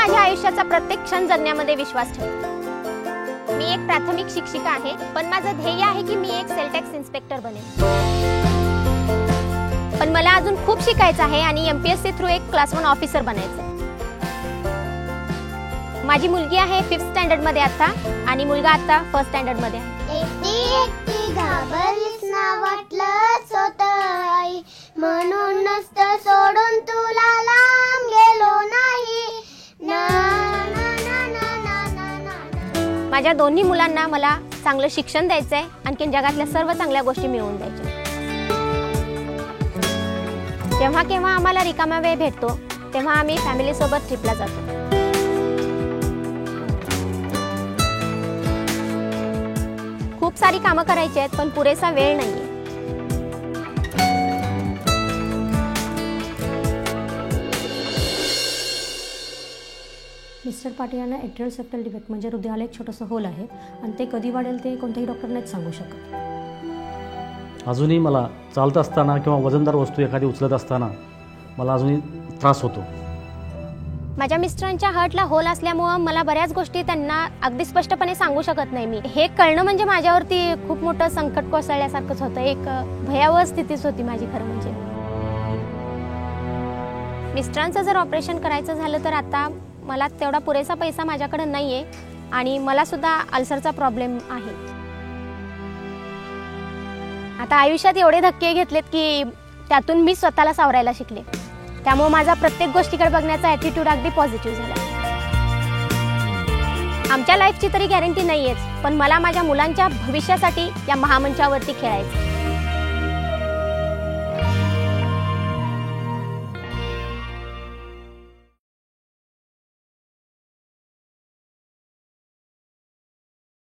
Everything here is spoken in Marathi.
माझ्या आयुष्याचा प्रत्येक क्षण जगण्यामध्ये विश्वास ठेवते। मी एक प्राथमिक शिक्षिका आहे, पण माझं ध्येय आहे की मी एक सेल टॅक्स इन्स्पेक्टर बनेन। पण मला अजून खूप शिकायचं आहे आणि MPSC थ्रू एक क्लास 1 ऑफिसर बनायचं आहे। माझी मुलगी आहे 5th स्टँडर्ड मध्ये आता आणि मुलगा आता 1st स्टँडर्ड मध्ये आहे। एकटी घाबरलीस ना वाटलंच होतं म्हणून नसतं सोडून तुला लांब गेलो नाही ना ना ना ना ना ना। माझ्या दोन्ही मुलांना मला चांगलं शिक्षण द्यायचं आहे, आणखी जगातल्या सर्व चांगल्या गोष्टी मिळवून द्यायच्या। जेव्हा केव्हा आम्हाला रिकामा वेळ भेटतो तेव्हा आम्ही फॅमिली सोबत ट्रिपला जातो। खूप सारी कामं करायची आहेत, पण पुरेसा वेळ नाहीये। मिस्टर पाटील यांना एट्रियल सेप्टल डिफेक्ट म्हणजे हृदयाला एक छोटंसं होल आहे आणि ते कधी वाढेल ते कोणत्याही डॉक्टर नाहीच सांगू शकत। अजूनही मला चालत असताना किंवा वजनदार वस्तू एखादी उचलत असताना मला अजूनही त्रास होतो। माझ्या मिस्टरांच्या हार्टला होल असल्यामुळे मला बऱ्याच गोष्टी त्यांना अगदी स्पष्टपणे सांगू शकत नाही। मी हे कळणं म्हणजे माझ्यावरती खूप मोठं संकट कोसळल्यासारखंच होतं। एक भयावह स्थितीच होती माझी खरं म्हणजे। मिस्टरांचं जर ऑपरेशन करायचं झालं तर आता मला तेवढा पुरेसा पैसा माझ्याकडे नाहीये आणि मला सुद्धा अल्सरचा प्रॉब्लेम आहे। आता आयुष्यात एवढे धक्के घेतलेत की त्यातून मी स्वतःला सावरायला शिकले, त्यामुळे माझा प्रत्येक गोष्टीकडे बघण्याचा ॲटिट्यूड अगदी पॉझिटिव्ह झाला। आमच्या लाईफची तरी गॅरंटी नाहीयेच, पण मला माझ्या मुलांच्या भविष्यासाठी या महामंचावरती खेळायचं।